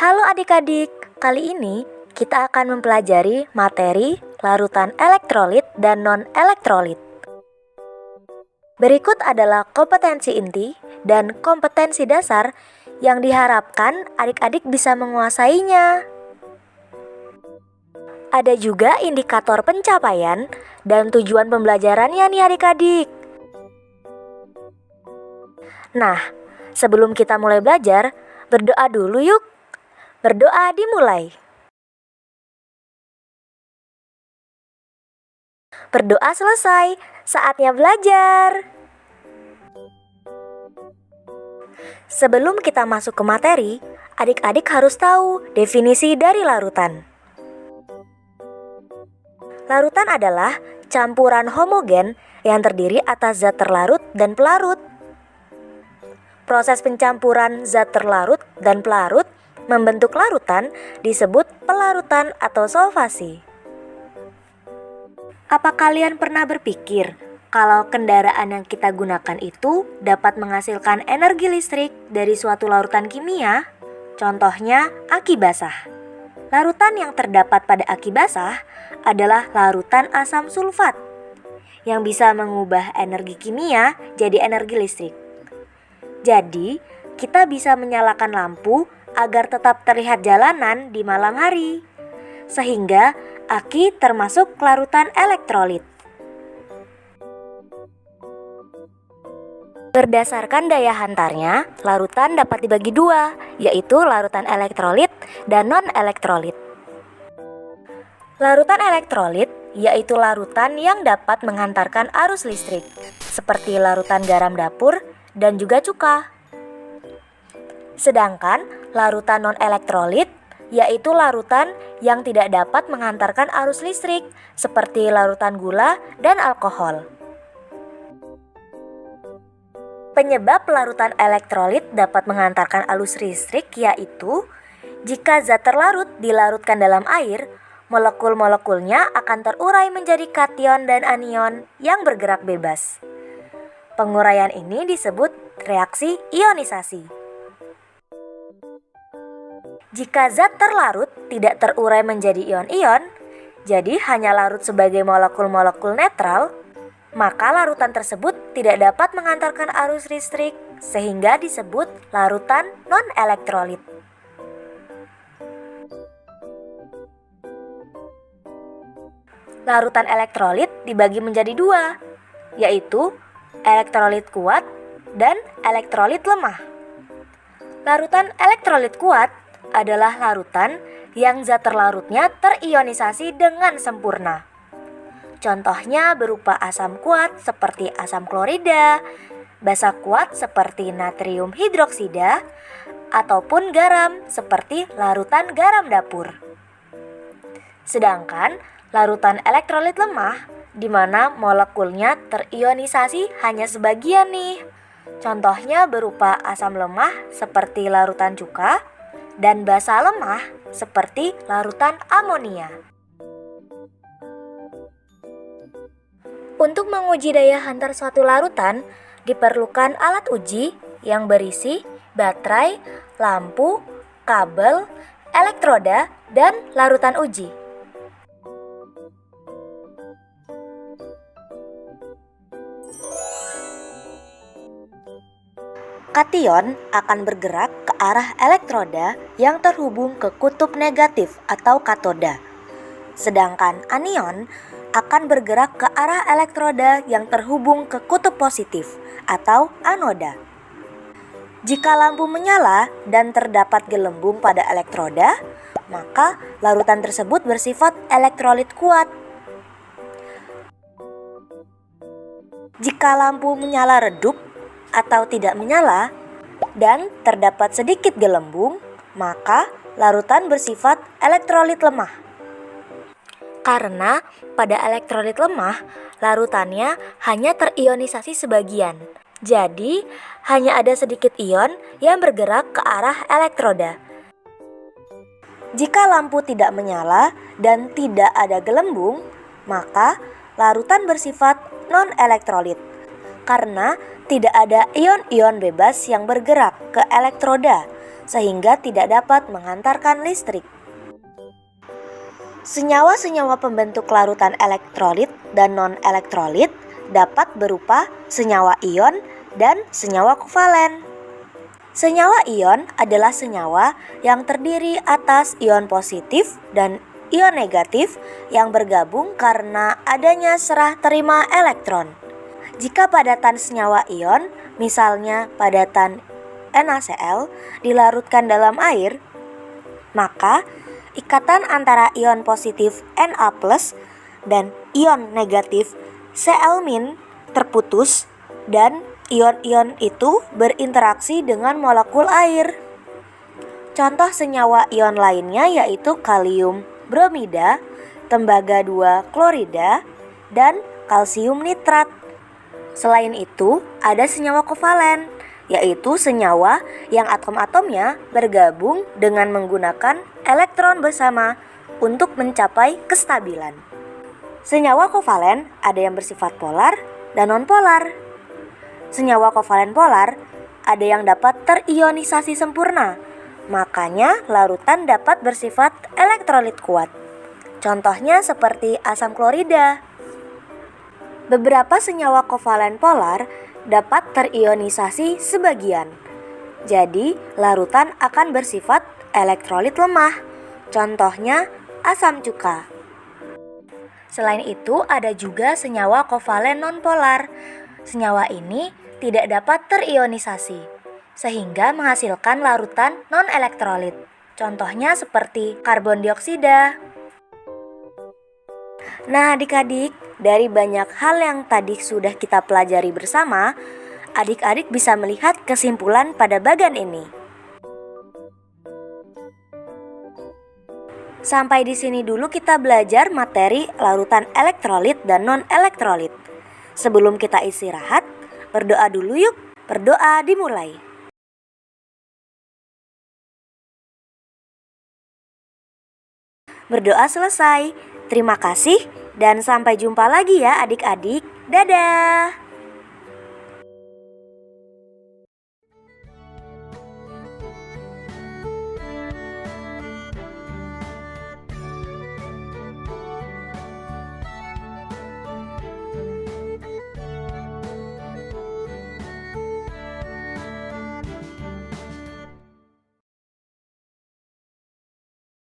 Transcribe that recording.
Halo adik-adik, kali ini kita akan mempelajari materi larutan elektrolit dan non-elektrolit. Berikut adalah kompetensi inti dan kompetensi dasar yang diharapkan adik-adik bisa menguasainya. Ada juga indikator pencapaian dan tujuan pembelajarannya nih adik-adik. Nah, sebelum kita mulai belajar, berdoa dulu yuk. Berdoa dimulai. Berdoa selesai, saatnya belajar. Sebelum kita masuk ke materi, adik-adik harus tahu definisi dari larutan. Larutan adalah campuran homogen yang terdiri atas zat terlarut dan pelarut. Proses pencampuran zat terlarut dan pelarut membentuk larutan disebut pelarutan atau solvasi. Apa kalian pernah berpikir kalau kendaraan yang kita gunakan itu dapat menghasilkan energi listrik dari suatu larutan kimia? Contohnya aki basah. Larutan yang terdapat pada aki basah adalah larutan asam sulfat yang bisa mengubah energi kimia jadi energi listrik. Jadi, kita bisa menyalakan lampu agar tetap terlihat jalanan di malam hari. Sehingga, aki termasuk larutan elektrolit. Berdasarkan daya hantarnya, larutan dapat dibagi dua, yaitu larutan elektrolit dan non-elektrolit. Larutan elektrolit yaitu larutan yang dapat menghantarkan arus listrik, seperti larutan garam dapur dan juga cuka. Sedangkan larutan non-elektrolit yaitu larutan yang tidak dapat menghantarkan arus listrik, seperti larutan gula dan alkohol. Penyebab larutan elektrolit dapat menghantarkan arus listrik yaitu jika zat terlarut dilarutkan dalam air, molekul-molekulnya akan terurai menjadi kation dan anion yang bergerak bebas. Penguraian ini disebut reaksi ionisasi. Jika zat terlarut tidak terurai menjadi ion-ion, jadi hanya larut sebagai molekul-molekul netral, maka larutan tersebut tidak dapat menghantarkan arus listrik sehingga disebut larutan non-elektrolit. Larutan elektrolit dibagi menjadi dua, yaitu elektrolit kuat dan elektrolit lemah. Larutan elektrolit kuat adalah larutan yang zat terlarutnya terionisasi dengan sempurna. Contohnya berupa asam kuat seperti asam klorida, basa kuat seperti natrium hidroksida, ataupun garam seperti larutan garam dapur. Sedangkan larutan elektrolit lemah di mana molekulnya terionisasi hanya sebagian nih. Contohnya berupa asam lemah seperti larutan cuka dan basa lemah seperti larutan amonia. Untuk menguji daya hantar suatu larutan, diperlukan alat uji yang berisi baterai, lampu, kabel, elektroda, dan larutan uji. Kation akan bergerak ke arah elektroda yang terhubung ke kutub negatif atau katoda. Sedangkan anion akan bergerak ke arah elektroda yang terhubung ke kutub positif atau anoda. Jika lampu menyala dan terdapat gelembung pada elektroda, maka larutan tersebut bersifat elektrolit kuat. Jika lampu menyala redup atau tidak menyala dan terdapat sedikit gelembung, maka larutan bersifat elektrolit lemah. Karena pada elektrolit lemah, larutannya hanya terionisasi sebagian. Jadi, hanya ada sedikit ion yang bergerak ke arah elektroda. Jika lampu tidak menyala dan tidak ada gelembung, maka larutan bersifat non-elektrolit. karena tidak ada ion-ion bebas yang bergerak ke elektroda sehingga tidak dapat menghantarkan listrik. Senyawa-senyawa pembentuk larutan elektrolit dan non-elektrolit dapat berupa senyawa ion dan senyawa kovalen. Senyawa ion adalah senyawa yang terdiri atas ion positif dan ion negatif yang bergabung karena adanya serah terima elektron. Jika padatan senyawa ion, misalnya padatan NaCl, dilarutkan dalam air, maka ikatan antara ion positif Na+ dan ion negatif Cl- terputus dan ion-ion itu berinteraksi dengan molekul air. Contoh senyawa ion lainnya yaitu kalium bromida, tembaga 2 klorida, dan kalsium nitrat. Selain itu, ada senyawa kovalen, yaitu senyawa yang atom-atomnya bergabung dengan menggunakan elektron bersama untuk mencapai kestabilan. Senyawa kovalen ada yang bersifat polar dan nonpolar. Senyawa kovalen polar ada yang dapat terionisasi sempurna, makanya larutan dapat bersifat elektrolit kuat. Contohnya seperti asam klorida. Beberapa senyawa kovalen polar dapat terionisasi sebagian. Jadi, larutan akan bersifat elektrolit lemah. Contohnya asam cuka. Selain itu, ada juga senyawa kovalen nonpolar. Senyawa ini tidak dapat terionisasi, sehingga menghasilkan larutan non-elektrolit. Contohnya seperti karbon dioksida. Nah, adik-adik, dari banyak hal yang tadi sudah kita pelajari bersama, adik-adik bisa melihat kesimpulan pada bagian ini. Sampai di sini dulu kita belajar materi larutan elektrolit dan non-elektrolit. Sebelum kita istirahat, berdoa dulu yuk. Berdoa dimulai. Berdoa selesai. Terima kasih dan sampai jumpa lagi ya adik-adik. Dadah!